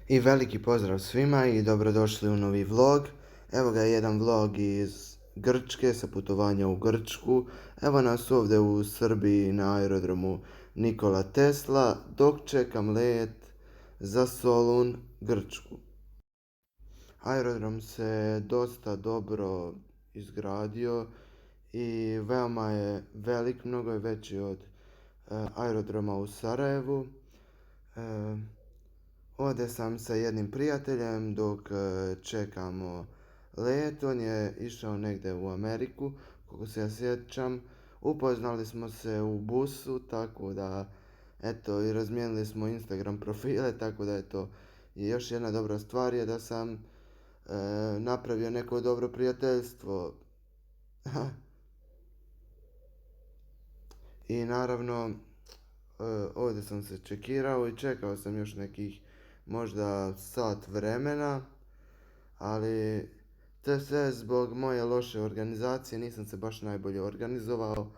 I veliki pozdrav svima i dobrodošli u novi vlog. Evo ga jedan vlog iz Grčke, sa putovanja u Grčku. Evo nas ovdje u Srbiji na aerodromu Nikola Tesla, dok čekam let za Solun, Grčku. Aerodrom se dosta dobro izgradio i veoma je velik, mnogo je veći od aerodroma u Sarajevu. Ovdje sam sa jednim prijateljem dok čekamo let. On je išao negdje u Ameriku, koliko se ja sjećam. Upoznali smo se u busu, tako da, eto, i razmijenili smo Instagram profile, tako da je to još jedna dobra stvar je da sam napravio neko dobro prijateljstvo. I naravno, ovdje sam se čekirao i čekao sam još nekih možda sat vremena, ali to sve zbog moje loše organizacije, nisam se baš najbolje organizovao.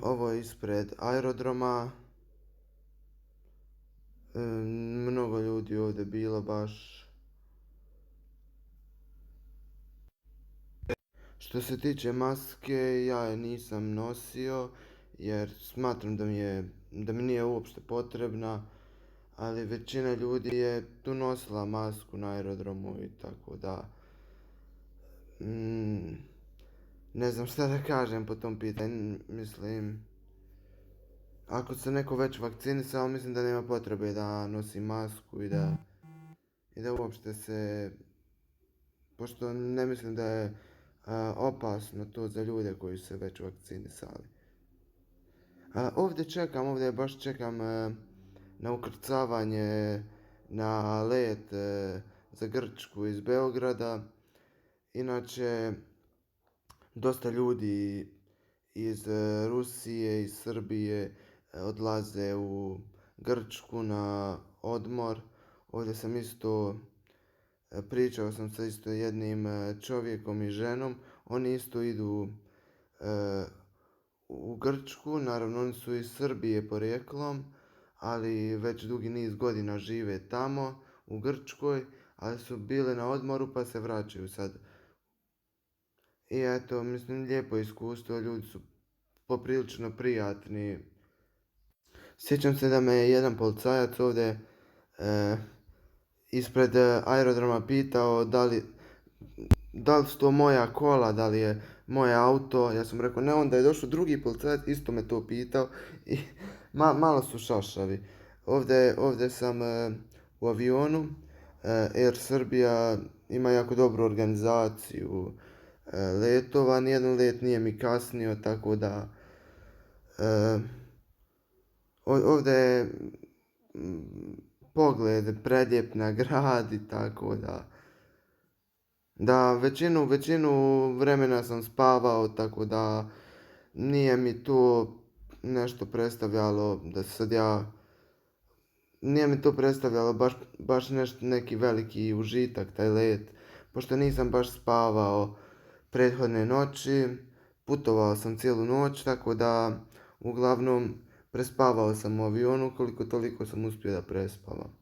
Ovo je ispred aerodroma. Mnogo ljudi ovdje bilo baš. Što se tiče maske, ja je nisam nosio jer smatram da mi nije uopšte potrebna, ali većina ljudi je tu nosila masku na aerodromu i tako da ne znam šta da kažem po tom pitanju. Mislim, ako se neko već vakcinisao, mislim da nema potrebe da nosi masku i da uopšte se, pošto ne mislim da je opasno to za ljude koji su se već vakcinisali. Ovdje baš čekam na ukrcavanje na let za Grčku iz Beograda. Inače, dosta ljudi iz Rusije, iz Srbije odlaze u Grčku na odmor. Ovdje sam isto, pričao sam sa isto jednim čovjekom i ženom. Oni isto idu u Grčku, naravno oni su iz Srbije porijeklom, ali već dugi niz godina žive tamo u Grčkoj, ali su bili na odmoru pa se vraćaju sad. I eto, mislim, lijepo iskustvo, ljudi su poprilično prijatni. Sjećam se da me je jedan policajac ovdje ispred aerodroma pitao da li su to moja kola, da li je moj auto. Ja sam rekao ne, onda je došao drugi policajac, isto me to pitao i malo su šašavi. Ovdje sam u avionu. Air Srbija ima jako dobru organizaciju letova, nijedan let nije mi kasnio, tako da ovdje je pogled predlijep na grad i tako da većinu vremena sam spavao, tako da nije mi to nešto predstavljalo da sad ja, nije mi to predstavljalo baš neki veliki užitak taj let, pošto nisam baš spavao prethodne noći, putovao sam cijelu noć, tako da uglavnom prespavao sam u avionu, koliko toliko sam uspio da prespavam.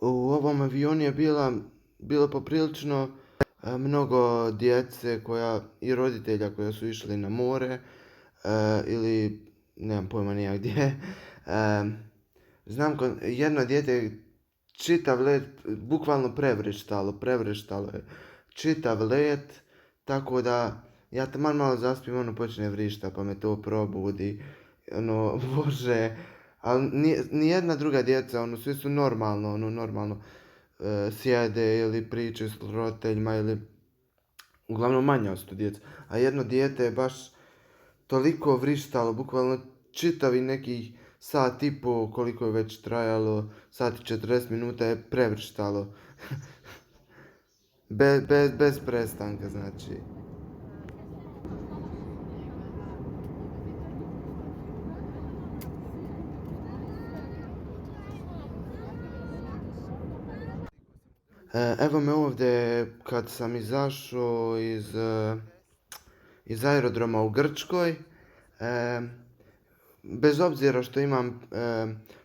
U ovom avionu je bilo poprilično mnogo djece i roditelja koja su išli na more ili nemam pojma nija gdje. Znam jedno dijete je čitav let bukvalno prevrištalo je čitav let, tako da ja taman malo zaspim, ono počne vrišta pa me to probudi, ono, bože, ali nijedna druga djeca, ono, svi su normalno sjede ili pričaju s roditeljima ili uglavnom manja su djeca, a jedno dijete je baš toliko vrištalo, bukvalno čitavi nekih sat i pol, koliko je već trajalo, sat i 40 minuta je prevrištalo. Bez prestanka, znači. Evo me ovdje kad sam izašao iz aerodroma u Grčkoj. Bez obzira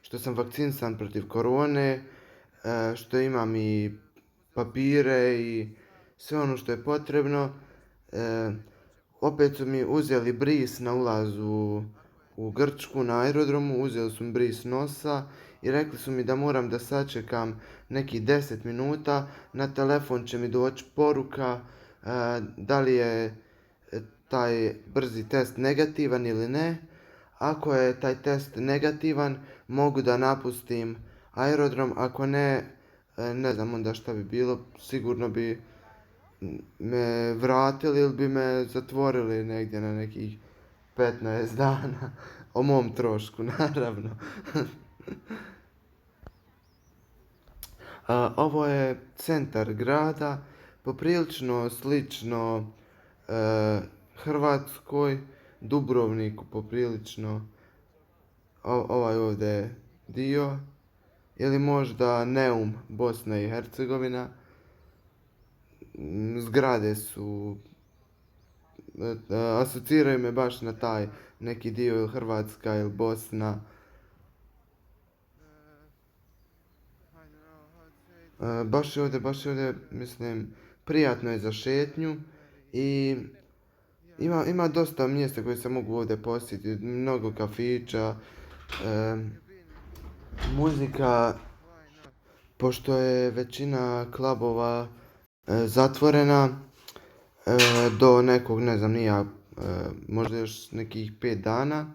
što sam vakcinisan protiv korone, što imam i papire i sve ono što je potrebno, opet su mi uzeli bris na ulazu u Grčku na aerodromu, uzeli su mi bris nosa i rekli su mi da moram da sačekam nekih 10 minuta, na telefon će mi doći poruka da li je taj brzi test negativan ili ne. Ako je taj test negativan, mogu da napustim aerodrom, ako ne, ne znam onda šta bi bilo, sigurno bi me vratili ili bi me zatvorili negdje na nekih 15 dana, o mom trošku, naravno. Ovo je centar grada, poprilično slično Hrvatskoj, Dubrovniku poprilično, ovaj ovdje dio, ili možda Neum, Bosna i Hercegovina. Zgrade su, asociraju me baš na taj neki dio, ili Hrvatska ili Bosna. Baš je ovdje, mislim, prijatno je za šetnju i ima dosta mjesta koje se mogu ovdje posjetiti, mnogo kafića, muzika, pošto je većina klubova zatvorena do nekog, ne znam, možda još nekih 5 dana.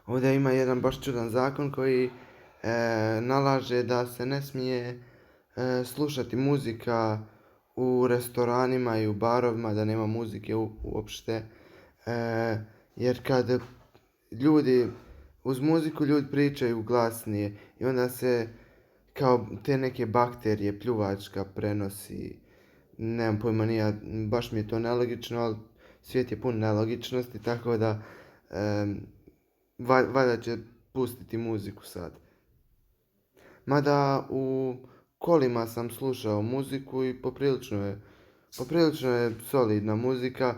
Ovdje ima jedan baš čudan zakon koji nalaže da se ne smije slušati muzika u restoranima i u barovima, da nema muzike uopšte, jer kad uz muziku ljudi pričaju glasnije i onda se kao te neke bakterije pljuvačka prenosi, nemam pojma nija, baš mi je to nelogično, ali svijet je pun nelogičnosti, tako da valjda će pustiti muziku sad. Mada u kolima sam slušao muziku i poprilično je solidna muzika.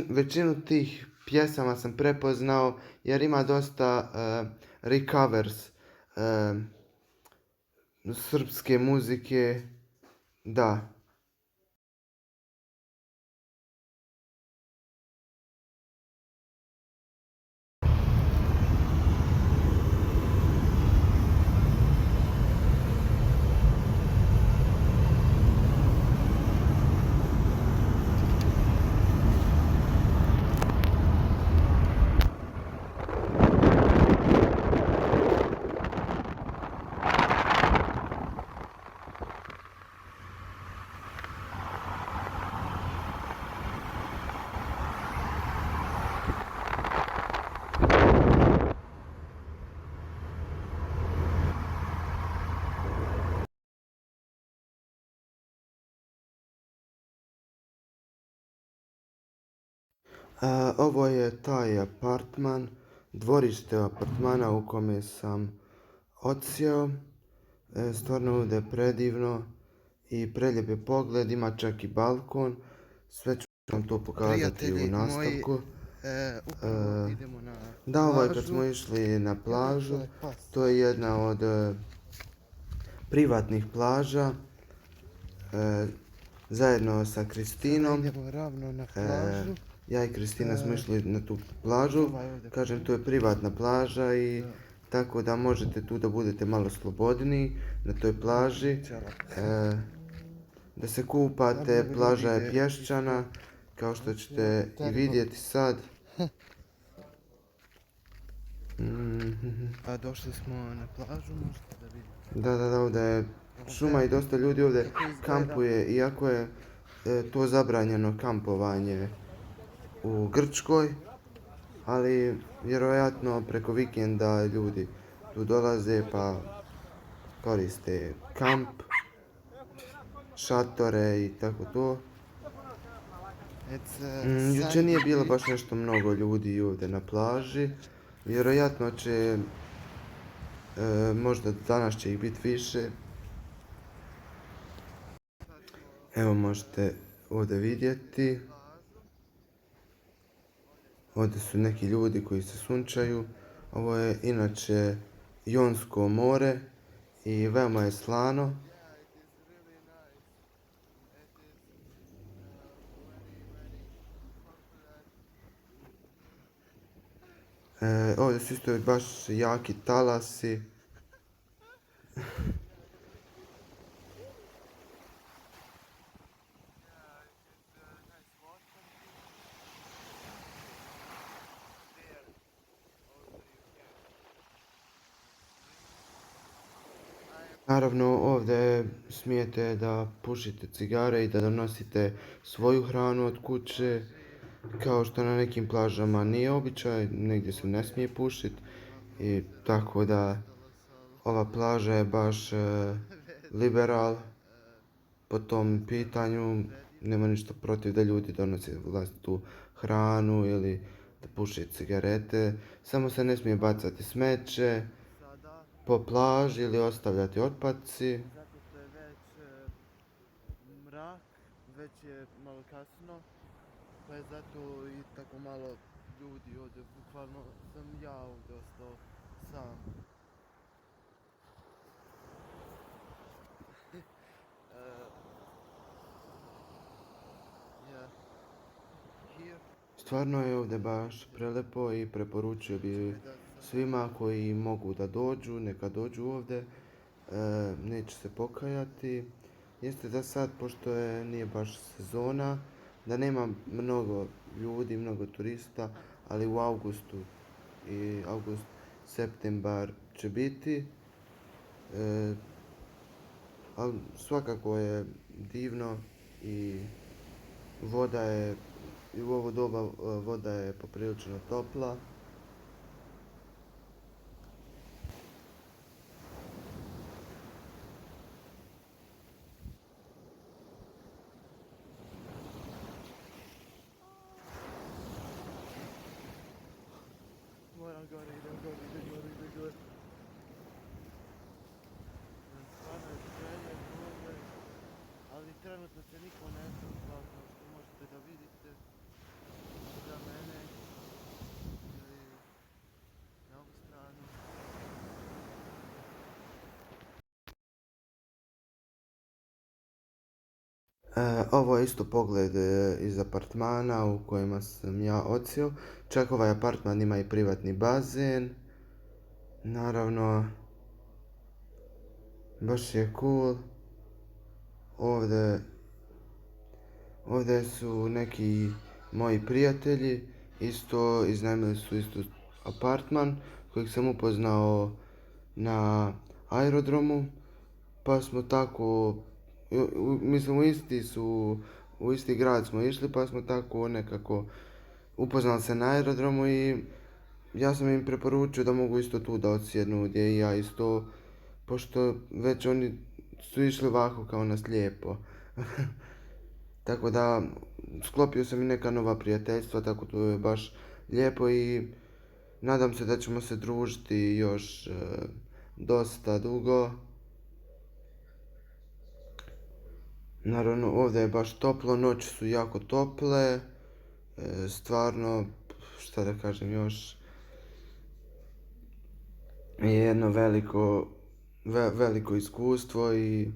Većinu tih pjesama sam prepoznao jer ima dosta recovers srpske muzike, da. Ovo je taj apartman, dvorište apartmana u kome sam odsjeo. Stvarno ovdje je predivno i prelijep je pogled, ima čak i balkon. Sve ću vam to pokazati u nastavku. Da, ovo je kad smo išli na plažu, to je jedna od privatnih plaža, zajedno sa Kristinom. Idemo ravno na plažu. Ja i Kristina smo išli na tu plažu, kažem, to je privatna plaža i tako da možete tu da budete malo slobodniji na toj plaži, da se kupate, plaža je pješčana, kao što ćete i vidjeti sad. A došli smo na plažu, možete da vidite. Da, ovdje je šuma i dosta ljudi ovdje kampuje, iako je to zabranjeno kampovanje u Grčkoj, ali vjerojatno preko vikenda ljudi tu dolaze pa koriste kamp, šatore i tako to. Jučer nije bilo baš nešto mnogo ljudi ovdje na plaži, vjerojatno će, možda danas će ih biti više. Evo možete ovdje vidjeti. Ovdje su neki ljudi koji se sunčaju. Ovo je inače Jonsko more i veoma je slano. Ovdje su isto baš jaki talasi. Naravno, ovdje smijete da pušite cigare i da donosite svoju hranu od kuće, kao što na nekim plažama nije običaj, negdje se ne smije pušiti. I tako da ova plaža je baš liberal po tom pitanju. Nema ništa protiv da ljudi donose vlastitu hranu ili da puše cigarete. Samo se ne smije bacati smeće po plaži ili ostavljati otpadci. Zato što je već mrak, već je malo kasno, pa je zato i tako malo ljudi ovdje, bukvalno sam ja ovdje ostao sam. Yeah. Here. Stvarno je ovdje baš prelepo i preporučio bi svima koji mogu da dođu, neka dođu ovdje, neće se pokajati. Jeste da sad, pošto nije baš sezona, da nema mnogo ljudi, mnogo turista, ali u augustu i septembar će biti. Ali svakako je divno i voda je, i u ovo doba voda je poprilično topla. Moram gore, idem gore. Stvarno je predivno ovdje, ali trenutno se niko ne sluša, kao što možete da vidite za mene ili na ovu stranu. Ovo je isto pogled iz apartmana u kojima sam ja odsjeo. Čak ovaj apartman ima i privatni bazen. Naravno, baš je cool. Ovdje su neki moji prijatelji, isto iznajmili su isto apartman kojeg sam upoznao na aerodromu, pa smo tako, mislim u isti grad smo išli, pa smo tako nekako upoznali se na aerodromu i ja sam im preporučio da mogu isto tu da odsjednu gdje i ja isto, pošto već oni su išli ovako kao na slijepo. Tako da sklopio sam i neka nova prijateljstva, tako to je baš lijepo i nadam se da ćemo se družiti još dosta dugo. Naravno, ovdje je baš toplo, noći su jako tople, stvarno, šta da kažem još, je jedno veliko iskustvo i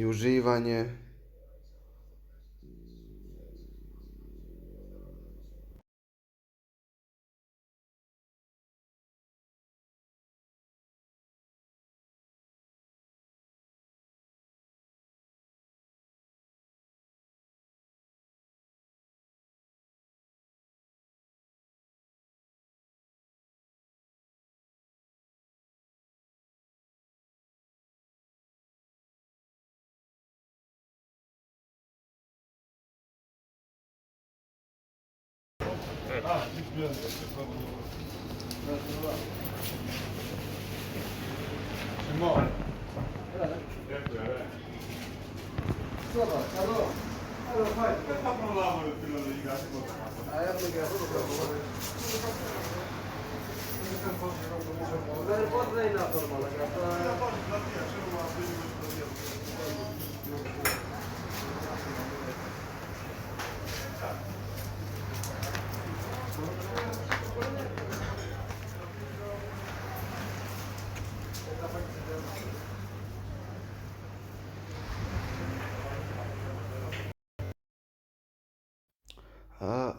uživanje.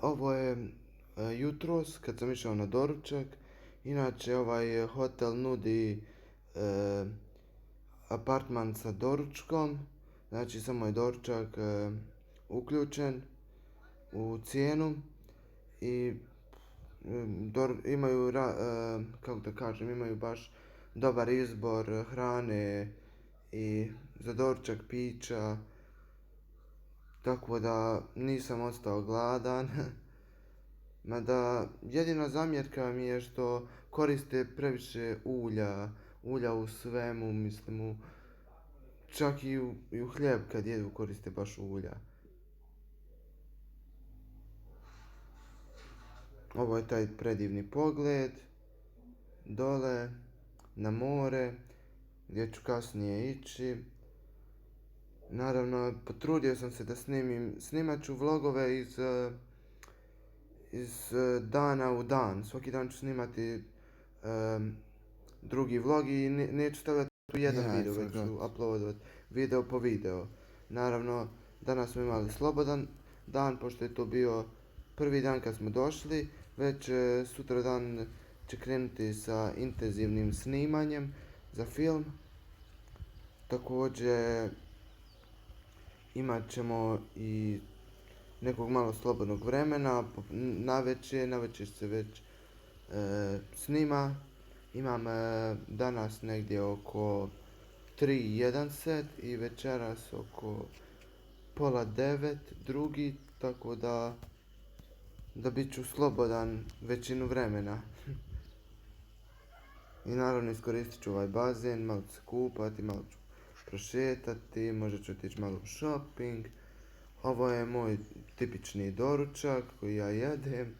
Ovo je jutros kad sam išao na doručak. Inače ovaj hotel nudi apartman sa doručkom, znači samo je doručak uključen u cijenu i imaju, kako da kažem, imaju baš dobar izbor hrane i za doručak pića, tako da nisam ostao gladan. Mada jedina zamjerka mi je što koriste previše ulja u svemu, mislim čak i u hljeb kad jedu koriste baš ulja. Ovo je taj predivni pogled dole na more gdje ću kasnije ići. Naravno, potrudio sam se da snimat ću vlogove iz dana u dan. Svaki dan ću snimati drugi vlog i neću stavljati u jedan video, već ću uploadovat video po video. Naravno, danas smo imali slobodan dan, pošto je to bio prvi dan kad smo došli, već sutra dan će krenuti sa intenzivnim snimanjem za film. Također imat ćemo i nekog malo slobodnog vremena, navečer se već snima. Imam danas negdje oko 3 set i večeras oko pola 9 drugi, tako da bit ću slobodan većinu vremena. I naravno iskoristit ću ovaj bazen, malo ću se kupati, malo ću prošetati, možda ću otići malo u shopping. Ovo je moj tipični doručak koji ja jedem.